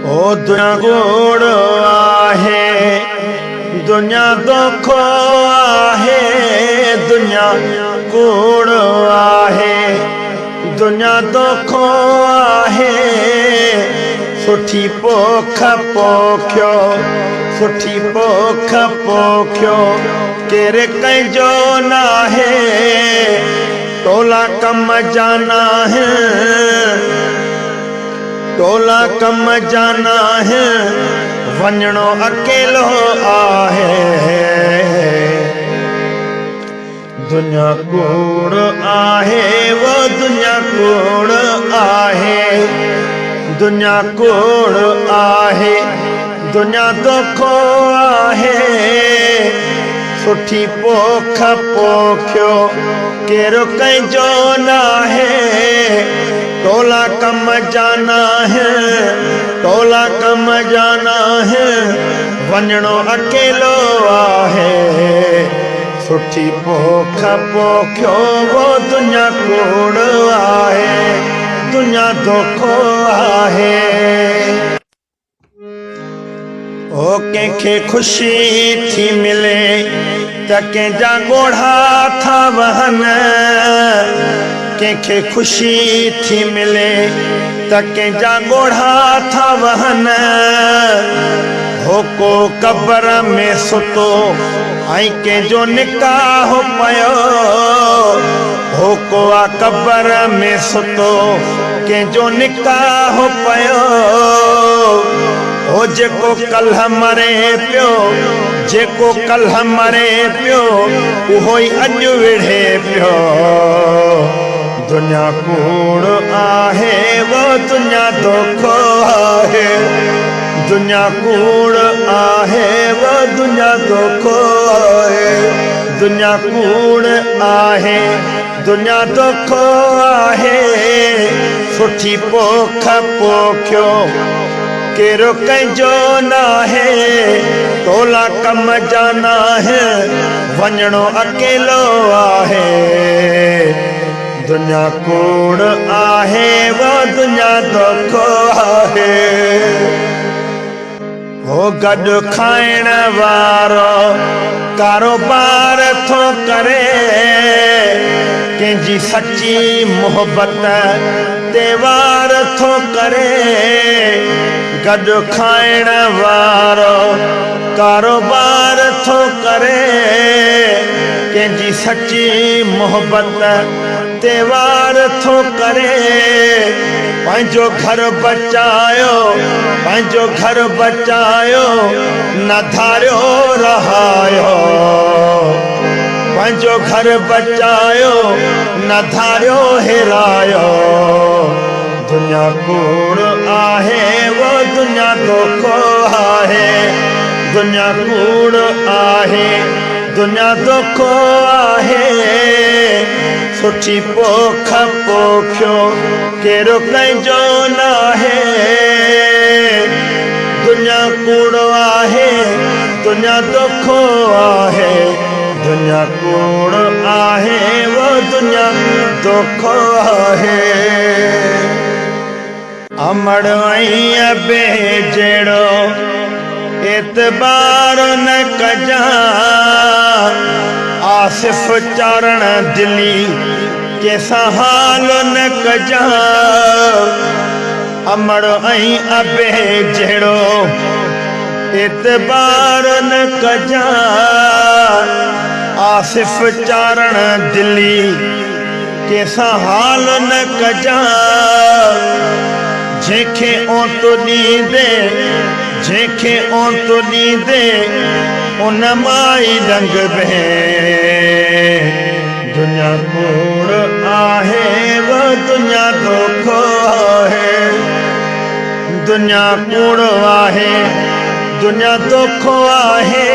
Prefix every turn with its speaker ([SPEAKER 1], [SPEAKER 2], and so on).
[SPEAKER 1] ओ दुनिया कूड़ आहे, दुनिया दुखो आहे, दुनिया कूड़ आहे, दुनिया दुखो आहे। सुठी पोख पोखियो, सुठी पोख पोखियो, केरे कंहिंजो नाहे, टोला कम जाना है, टोला कम जाना है, वञणो अकेलो आहे। दुनिया कूड़ आहे, वो दुनिया कूड़ आहे, दुनिया कूड़ आहे, दुनिया दुखो आहे। सुठी पोख पोखियो, केरो कंहिंजो नाहे, टोला कम जाना है, टोला कम जाना है, वञणो अकेलो आहे। सुठी पोख पोखियो, वो दुनिया कूड़ आहे, दुनिया दुखो आहे। ओ कंहिंखे ख़ुशी थी मिले त कंहिंजा ॻोढ़ा था वहनि, कंहिंखे ख़ुशी थी मिले त कंहिंजा ॻोढ़ा था वहनि। हो को क़बर में सुतो ऐं कंहिंजो निकाह पयो, हो को आ क़बर में सुतो कंहिंजो निकाह पयो। हो जेको कल्ह मरे पियो, जेको कल्ह मरे पियो, उहो ई अॼु विढ़े पियो। दुनिया कूड़ आहे, वो दुनिया दुखो आहे, दुनिया कूड़ आहे, वो दुनिया दुखो आहे। दुनिया कूड़ आहे, दुनिया दुखो आहे। सुठी पोख पोखियो, केरो कंहिंजो नाहे, टोला कम जाना है, वञणो अकेलो आहे। दुनिया कूड़ आहे, वो दुनिया दुखो आहे। हो गॾु खाइण वारो कारोबार थो करे, कंहिंजी सच्ची मोहबत ते वार थो करे। गॾु खाइण वारो कारोबार थो करे, कंहिंजी सच्ची मोहबत ते वार थो करे। पंहिंजो घर बचायो, पंहिंजो घर बचायो, न धारियो रहायो। पंहिंजो घर बचायो, न धारियो हिरायो। दुनिया कूड़ आहे, वो दुनिया दुखो आहे, दुनिया कूड़ आहे, दुनिया दुखो आहे। सुठी पोख पोखियो, केरो कंहिंजो नाहे, दुनिया कूड़ आहे, दुनिया दुखो आहे, दुनिया कूड़ आहे, वो दुनिया दुखो आहे। अमड़ ऐं अबे जहिड़ो एतबार न कजां, आसिफ चारण दिली कंहिंसां हाल न कजां। अमड़ ऐं अबे जहिड़ो एतबार न कजां, आसिफ चारण दिली कंहिंसां हाल न कजां। जंहिंखे ओंतो ॾींदे, जंहिंखे ओंतो ॾींदे, उन माई रंग बे। दुनिया कूड़ आहे, वो दुनिया दुखो आहे, दुनिया कूड़ आहे, दुनिया दुखो आहे।